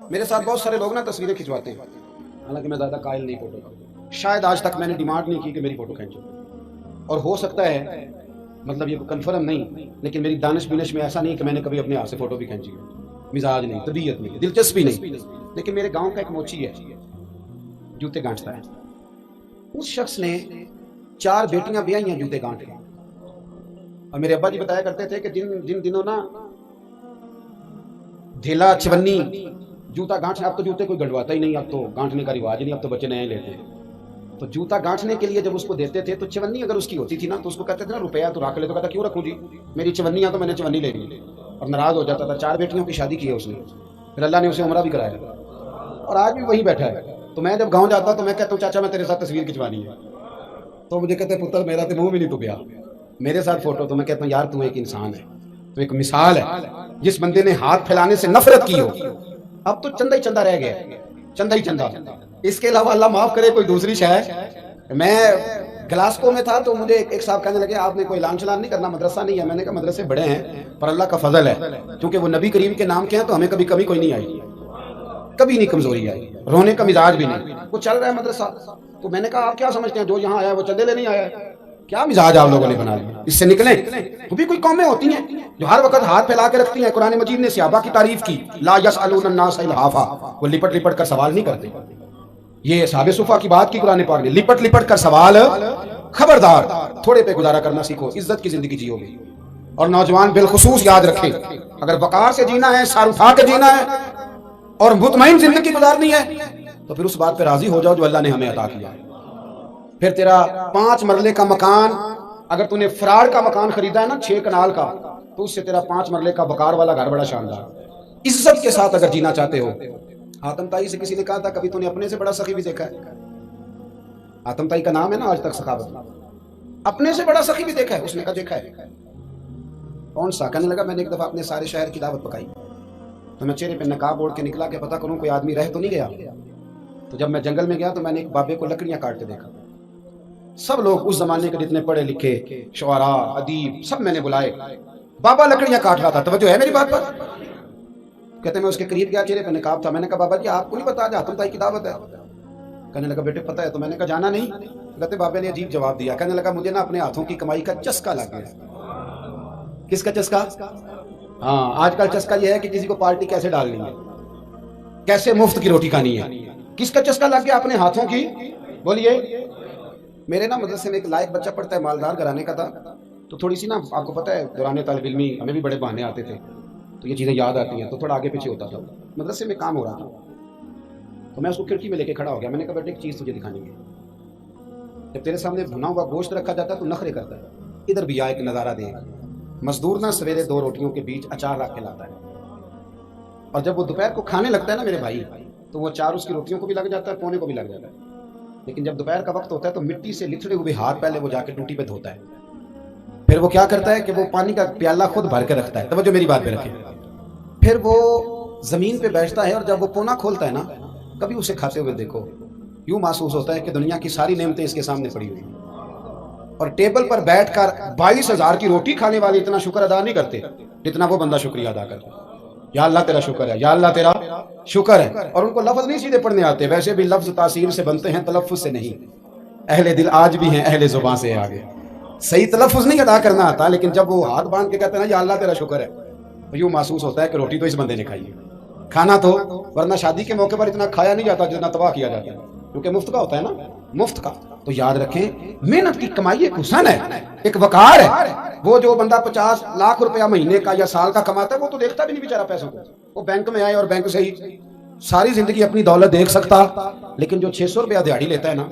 میرے ساتھ بہت سارے لوگ نا تصویریں کھنچواتے ہیں، حالانکہ میں زیادہ قائل نہیں فوٹو کا، شاید آج تک میں نے ڈیمانڈ نہیں کی کہ میری فوٹو کھینچو، اور ہو سکتا ہے مطلب یہ کنفرم نہیں، لیکن میری دانش بینش میں ایسا نہیں کہ میں نے کبھی اپنے ہاتھ سے فوٹو بھی کھینچی ہے، مزاج نہیں، طبیعت نہیں، دلچسپی نہیں۔ لیکن میرے گاؤں کا ایک موچی ہے، جوتے گانٹتا ہے، اس شخص نے 4 بیٹیاں بیائی ہیں جوتے گانٹ کے، اور میرے ابا جی بتایا کرتے تھے کہ جن دنوں نا ڈھیلا چونی جوتا گانٹنے، اب تو جوتے کوئی گنڈواتا ہی نہیں، اب تو گانٹنے کا رواج نہیں، اب تو بچے نئے لیتے ہیں، تو جوتا گانٹنے کے لیے جب اس کو دیتے تھے تو چونی اگر اس کی ہوتی تھی نا تو اس کو کہتے تھے نا روپیہ تو رکھ لے، تو کہتا کیوں رکھوں جی، میری چونیاں تو میں نے چونی لے لی، اور ناراض ہو جاتا تھا۔ 4 بیٹیوں کی شادی کی ہے اس نے، پھر اللہ نے اسے عمرہ بھی کرایا، اور آج بھی وہیں بیٹھا ہے۔ تو میں جب گاؤں جاتا تو میں کہتا ہوں چاچا میں تیرے ساتھ تصویر کھنچوانی ہے، تو مجھے کہتے پتر میرا تو منہ بھی نہیں تو گیا میرے ساتھ فوٹو، تو میں کہتا ہوں یار تو ایک انسان ہے، تو ایک مثال ہے، جس بندے نے ہاتھ پھیلانے سے نفرت کی ہو، اب تو چندہ ہی چندہ رہ گیا، چندہ ہی چندہ، اس کے علاوہ اللہ معاف کرے کوئی دوسری شے۔ میں گلاسکو میں تھا تو مجھے ایک صاحب کہنے لگے آپ نے کوئی اعلان چلان نہیں کرنا، مدرسہ نہیں ہے؟ میں نے کہا مدرسے بڑے ہیں پر اللہ کا فضل ہے، کیونکہ وہ نبی کریم کے نام کے ہیں تو ہمیں کبھی کمی کوئی نہیں آئی، کبھی نہیں کمزوری آئی، رونے کا مزاج بھی نہیں، وہ چل رہا ہے مدرسہ۔ تو میں نے کہا آپ کیا سمجھتے ہیں جو یہاں آیا ہے وہ چندے لے نہیں آیا ہے؟ کیا مزاج آپ لوگوں نے بنا لیا، اس سے نکلیں۔ وہ بھی کوئی قومیں ہوتی ہیں جو ہر وقت ہاتھ پھیلا کے رکھتی ہیں، قرآن مجید نے صحابہ کی تعریف کی، لا یسألون الناس الحافا، وہ لپٹ لپٹ کر سوال نہیں کرتے، یہ اصحاب صفا کی بات کی قرآن پاک نے، لپٹ لپٹ کر سوال، خبردار تھوڑے پہ گزارا کرنا سیکھو، عزت کی زندگی جیو گے۔ اور نوجوان بالخصوص یاد رکھیں، اگر وقار سے جینا ہے، سر اٹھا کے جینا ہے اور مطمئن زندگی گزارنی ہے تو پھر اس بات پہ راضی ہو جاؤ جو اللہ نے ہمیں عطا کیا ہے۔ پھر تیرا 5 مرلے کا مکان، اگر تو نے فراڑ کا مکان خریدا ہے نا 6 کنال کا، تو اس سے تیرا 5 مرلے کا وقار والا گھر بڑا شاندار۔ عزت کے ساتھ اگر جینا چاہتے ہو، حاتم تائی سے کسی نے کہا تھا کبھی تو نے اپنے سے بڑا سخی بھی دیکھا ہے؟ حاتم تائی کا نام ہے نا آج تک سخاوت میں، اپنے سے بڑا سخی بھی دیکھا ہے؟ اس نے کہا دیکھا ہے۔ کون سا؟ کہنے لگا میں نے ایک دفعہ اپنے سارے شہر کی دعوت پکائی تو میں چہرے پہ نقاب اوڑھ کے نکلا کہ پتہ کروں کوئی آدمی رہ تو نہیں گیا، تو جب میں جنگل میں گیا تو میں نے ایک بابے کو لکڑیاں کاٹتے دیکھا، سب لوگ اس زمانے کے جتنے پڑھے لکھے شعراء ادیب سب میں نے بلائے، بابا لکڑیاں کاٹ رہا تھا، توجہ ہے میری بات پر؟ کہتے میں اس کے قریب گیا، چہرے پہ نقاب تھا، میں نے کہا بابا جی آپ کو نہیں پتا آج حاتم تائی کی دعوت ہے؟ کہنے لگا بیٹے پتہ ہے، تو میں نے کہا جانا نہیں؟ کہتے بابے نے عجیب جواب دیا، کہنے لگا مجھے نا اپنے ہاتھوں کی کمائی کا چسکا لگ گیا۔ کس کا چسکا؟ ہاں آج کل چسکا یہ ہے کہ کسی کو پارٹی کیسے ڈالنی ہے، کیسے مفت کی روٹی کھانی ہے، کس کا چسکا لگ گیا؟ اپنے ہاتھوں کی۔ بولیے۔ میرے نا مدرسے میں ایک لائق بچہ پڑھتا ہے، مالدار گھرانے کا تھا، تو تھوڑی سی نا آپ کو پتہ ہے دوران طالب علمی ہمیں بھی بڑے بہانے آتے تھے، تو یہ چیزیں یاد آتی ہیں تو تھوڑا آگے پیچھے ہوتا تھا۔ مدرسے میں کام ہو رہا تھا تو میں اس کو کھڑکی میں لے کے کھڑا ہو گیا، میں نے کہا بیٹے ایک چیز تجھے دکھانی ہے، جب تیرے سامنے بھنا ہوا گوشت رکھا جاتا ہے تو نخرے کرتا ہے، ادھر بھی آ ایک نظارہ دے۔ مزدور نا سویرے 2 روٹیوں کے بیچ اچار رکھ کے لاتا ہے، اور جب وہ دوپہر کو کھانے لگتا ہے نا میرے بھائی، تو وہ اچار اس کی روٹیوں کو بھی لگ جاتا ہے، پونے کو بھی لگ جاتا ہے، لیکن جب دوپہر کا وقت ہوتا ہے تو مٹی سے لتھڑے ہوئے ہاتھ پہلے وہ جا کے ٹوٹی پہ دھوتا ہے، پھر وہ کیا کرتا ہے کہ وہ پانی کا پیالہ خود بھر کے رکھتا ہے، توجہ میری بات پہ رکھیں، پھر وہ زمین پہ بیٹھتا ہے اور جب وہ پونا کھولتا ہے نا، کبھی اسے کھاتے ہوئے دیکھو، یوں محسوس ہوتا ہے کہ دنیا کی ساری نعمتیں اس کے سامنے پڑی ہوئی ہیں، اور ٹیبل پر بیٹھ کر 22,000 کی روٹی کھانے والے اتنا شکر ادا نہیں کرتے جتنا وہ بندہ شکریہ ادا کرتا ہے۔ یا اللہ تیرا شکر ہے، یا اللہ تیرا شکر ہے، اور ان کو لفظ نہیں سیدھے پڑھنے آتے، ویسے بھی لفظ تاثیر سے بنتے ہیں تلفظ سے نہیں، اہل دل آج بھی ہیں اہل زبان سے آگے، صحیح تلفظ نہیں ادا کرنا آتا، لیکن جب وہ ہاتھ باندھ کے کہتے ہیں نا یا اللہ تیرا شکر ہے، تو یوں محسوس ہوتا ہے کہ روٹی تو اس بندے نے کھائی ہے، کھانا تو، ورنہ شادی کے موقع پر اتنا کھایا نہیں جاتا جتنا تباہ کیا جاتا ہے، کیونکہ مفت کا ہوتا ہے نا، مفت کا۔ تو یاد رکھیں محنت کی کمائی ایک حسن ہے، ایک وقار ہے۔ وہ جو بندہ 50 لاکھ روپیہ مہینے کا یا سال کا کماتا ہے وہ تو دیکھتا بھی نہیں بیچارہ پیسوں کو، وہ بینک میں آئے اور بینک سے ہی ساری زندگی اپنی دولت دیکھ سکتا، لیکن جو 600 روپیہ دیہڑی لیتا ہے نا،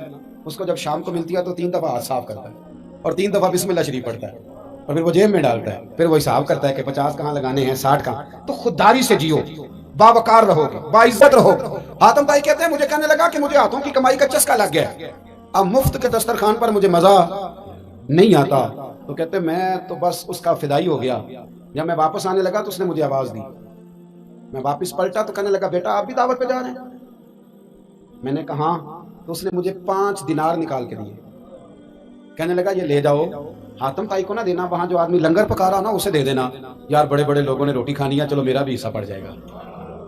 اس کو جب شام کو ملتی ہے تو 3 دفعہ ہاتھ صاف کرتا ہے اور 3 دفعہ بسم اللہ شریف پڑھتا ہے، اور پھر وہ جیب میں ڈالتا ہے، پھر وہ حساب کرتا ہے کہ 50 کہاں لگانے ہیں، 60 کہاں۔ تو خودداری سے جیو، باوقار رہو گے، باعزت رہو گے۔ حاتم بھائی کہتے ہیں مجھے کہنے لگا کہ مجھے ہاتھوں کی کمائی کا چسکا لگ گیا، اب مفت کے دسترخوان پر مجھے مزہ نہیں آتا، تو کہتے میں تو بس اس کا فدائی ہو گیا۔ جب میں واپس آنے لگا تو اس نے مجھے آواز دی، میں واپس پلٹا تو کہنے لگا بیٹا آپ بھی دعوت پہ جا رہے ہیں؟ میں نے کہا ہاں، تو اس نے مجھے 5 دینار نکال کے دیے، کہنے لگا یہ لے جاؤ، حاتم بھائی کو نہ دینا، وہاں جو آدمی لنگر پکا رہا نا اسے دے دینا، یار بڑے بڑے لوگوں نے روٹی کھانی ہے، چلو میرا بھی حصہ پڑ جائے گا۔